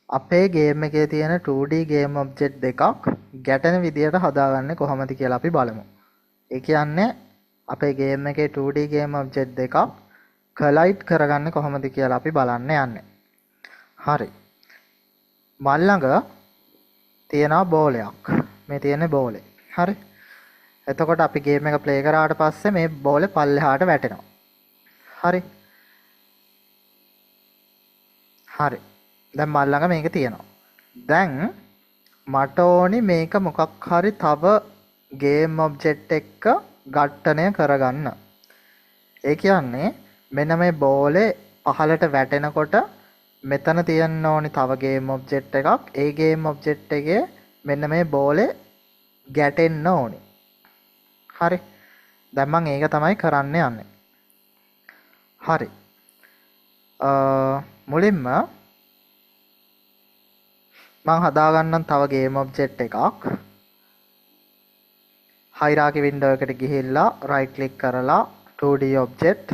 අපේ ගේම් එකේ තියෙන 2D ගේම් ඔබ්ජෙක්ට් දෙකක් ගැටෙන විදියට හදාගන්නේ කොහොමද කියලා අපි බලමු. ඒ කියන්නේ අපේ ගේම් එකේ 2D ගේම් ඔබ්ජෙක්ට් දෙකක් කොලයිඩ් කරගන්නේ කොහොමද කියලා අපි බලන්න යන්නේ. හරි. මල් ළඟ තියෙනවා බෝලයක්. මේ තියෙන්නේ බෝලේ. හරි. එතකොට අපි ගේම් එක ප්ලේ කරාට පස්සේ මේ බෝලේ පල්ලෙහාට වැටෙනවා. හරි. හරි. දැන් මල් ළඟ මේක තියෙනවා. දැන් මට ඕනි මේක මොකක් හරි තව ගේම් ඔබ්ජෙක්ට් එක්ක ඝට්ටනය කරගන්න. ඒ කියන්නේ මෙන්න මේ බෝලේ පහළට වැටෙනකොට මෙතන තියෙන්න ඕනි තව ගේම් ඔබ්ජෙක්ට් එකක්. ඒ ගේම් ඔබ්ජෙක්ට් එකේ මෙන්න මේ බෝලේ ගැටෙන්න ඕනි. හරි. දැන් මම ඒක තමයි කරන්න යන්නේ. හරි. මුලින්ම මම හදාගන්නම් තව ගේම් ඔබ්ජෙක්ට් එකක්. හයිරාකි වින්ඩෝ එකට ගිහිල්ලා right click කරලා 2D object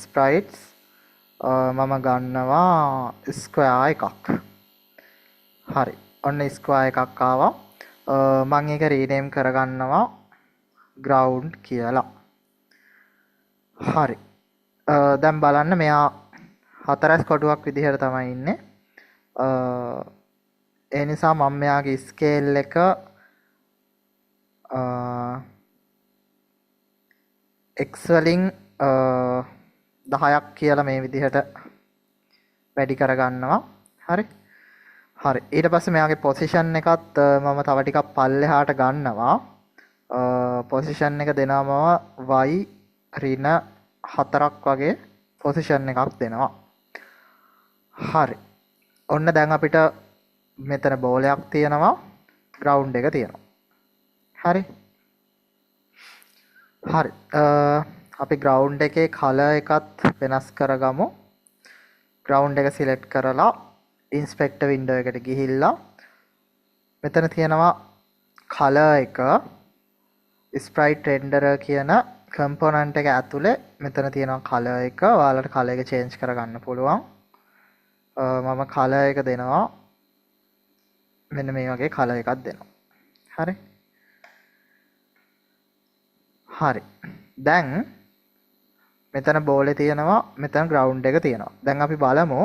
sprites මම ගන්නවා square එකක්. හරි. ඔන්න square එකක් ආවා. මම ඒක rename කරගන්නවා ground කියලා. හරි. දැන් බලන්න මෙයා හතරස් කොටුවක් විදිහට තමයි ඉන්නේ. ඒ නිසා මම මෙයාගේ scale එක x වලින් 10ක් කියලා මේ විදිහට වැඩි කරගන්නවා. හරි. හරි. ඊට පස්සේ මෙයාගේ position එකත් මම තව ටිකක් පල්ලෙහාට ගන්නවා. position එක දෙනවා මම y ඍණ 4ක් වගේ position එකක් දෙනවා. හරි. ඔන්න දැන් අපිට මෙතන බෝලයක් තියෙනවා, ground එක තියෙනවා. හරි. හරි. අපි ground එකේ color එකත් වෙනස් කරගමු. ground එක select කරලා inspector window එකට ගිහිල්ලා මෙතන තියෙනවා color එක sprite renderer කියන component එක ඇතුලේ මෙතන තියෙනවා color එක. ඔයාලට color එක change කරගන්න පුළුවන්. මම color එක දෙනවා. මෙන්න මේ වගේ color එකක් දෙනවා. හරි. හරි. දැන් මෙතන බෝලේ තියෙනවා, මෙතන ground එක තියෙනවා. දැන් අපි බලමු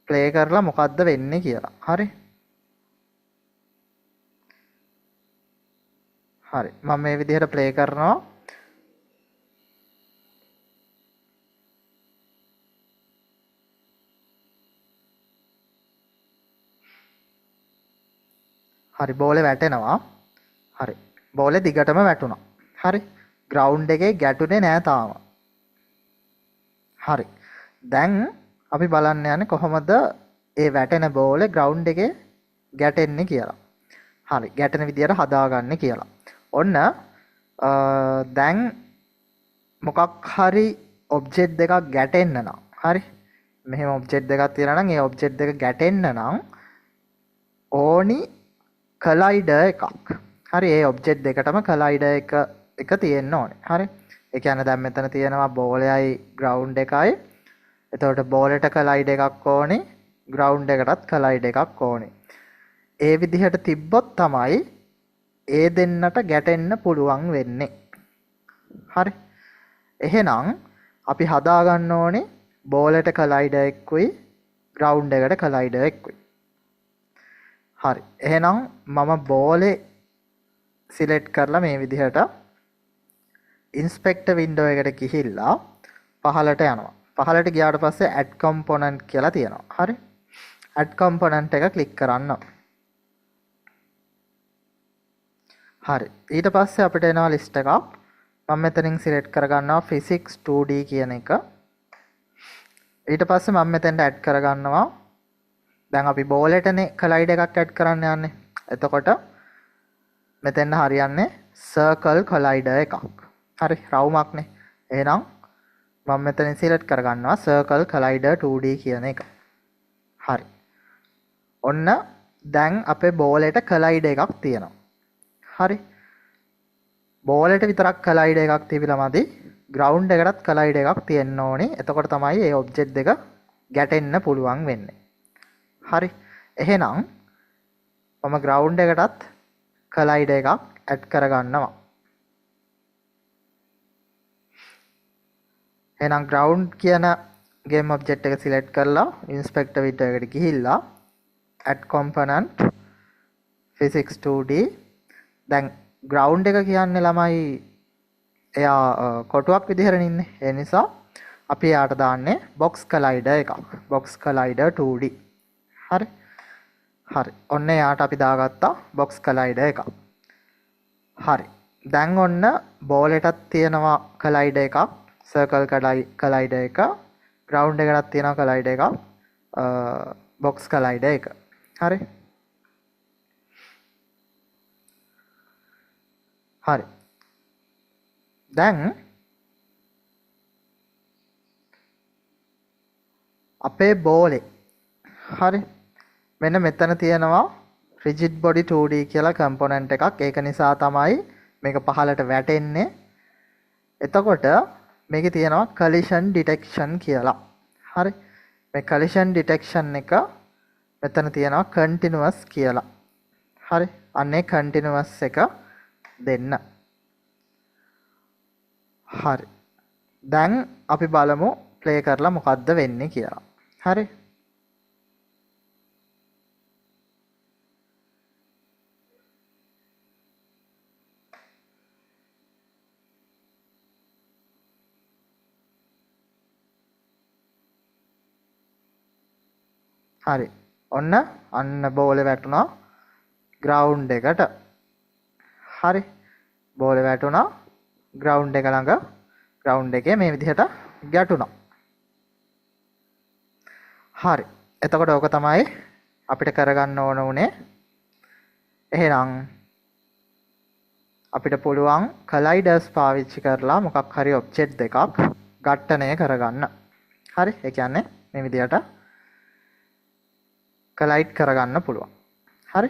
play කරලා මොකද්ද වෙන්නේ කියලා. හරි. හරි. මම මේ විදිහට play කරනවා. හරි. බෝලේ වැටෙනවා. හරි. බෝලේ දිගටම වැටුණා. හරි. ground එකේ ගැටුනේ නෑ තාම. හරි. දැන් අපි බලන්න යන්නේ කොහොමද ඒ වැටෙන බෝලේ ground එකේ ගැටෙන්නේ කියලා. හරි. ගැටෙන විදියට හදාගන්නේ කියලා. ඔන්න දැන් මොකක් හරි object දෙකක් ගැටෙන්න නම්, හරි. මෙහෙම object දෙකක් තියෙනවා නම් ඒ object දෙක ගැටෙන්න නම් ඕනි collider එකක්. හරි. ඒ object දෙකටම collider එක තියෙන්න ඕනේ. හරි. ඒ කියන්නේ දැන් මෙතන තියෙනවා බෝලයයි ground එකයි. එතකොට බෝලෙට collide එකක් ඕනේ, ground එකටත් collide එකක් ඕනේ. ඒ විදිහට තිබ්බොත් තමයි ඒ දෙන්නට ගැටෙන්න පුළුවන් වෙන්නේ. හරි. එහෙනම් අපි හදාගන්න ඕනේ බෝලෙට collider එක්කුයි ground එකට collider එක්කුයි. හරි. එහෙනම් මම බෝලේ select කරලා මේ විදිහට inspector window එකට ගිහිල්ලා පහළට යනවා. පහළට ගියාට පස්සේ add component කියලා තියෙනවා. හරි. add component එක click කරන්න. හරි. ඊට පස්සේ අපිට එනවා list එකක්. මම මෙතනින් select කරගන්නවා physics 2D කියන එක. ඊට පස්සේ මම මෙතෙන්ට add කරගන්නවා. දැන් අපි බෝලෙටනේ collide එකක් add කරන්න යන්නේ. එතකොට මෙතෙන් හරියන්නේ circle collider එකක්. හරි. රවුමක්නේ. එහෙනම් මම මෙතනින් select කරගන්නවා circle collider 2D කියන එක. හරි. ඔන්න දැන් අපේ බෝලෙට collider එකක් තියෙනවා. හරි. බෝලෙට විතරක් collider එකක් තිබිලා මදි. ground එකටත් collider එකක් තියෙන්න ඕනේ. එතකොට තමයි මේ object දෙක ගැටෙන්න පුළුවන් වෙන්නේ. හරි. එහෙනම් මම ground එකටත් collider එකක් add කරගන්නවා. එහෙනම් ground කියන game object එක select කරලා inspector window එකට ගිහිල්ලා add component physics 2D. දැන් ground එක කියන්නේ ළමයි එයා කොටුවක් විදිහට ඉන්නේ. ඒ නිසා අපි යාට දාන්නේ box collider එකක්. box collider 2D. හරි. හරි. ඔන්න යාට අපි දාගත්තා box collider එකක්. හරි. දැන් ඔන්න ball එකටත් තියෙනවා collider එකක්. circle collider එක. ground එකටත් තියෙනවා collider එකක්. box collider එක. හරි. හරි. දැන් අපේ බෝලේ හරි මෙන්න මෙතන තියෙනවා rigid body 2D කියලා component එකක්. ඒක නිසා තමයි මේක පහළට වැටෙන්නේ. එතකොට මේකේ තියෙනවා collision detection කියලා. හරි. මේ collision detection එක මෙතන තියෙනවා continuous කියලා. හරි. අන්නේ continuous එක දෙන්න. හරි. දැන් අපි බලමු play කරලා මොකද්ද වෙන්නේ කියලා. හරි. හරි. ඔන්න අන්න බෝලේ වැටුණා ground එකට. හරි. බෝලේ වැටුණා ground එක ළඟ. ground එකේ මේ විදිහට ගැටුණා. හරි. එතකොට ඕක තමයි අපිට කරගන්න ඕන උනේ. එහෙනම් අපිට පුළුවන් colliders පාවිච්චි කරලා මොකක් හරි object දෙකක් ඝට්ටණය කරගන්න. හරි. ඒ කියන්නේ මේ විදිහට collide කරගන්න පුළුවන්. හරි.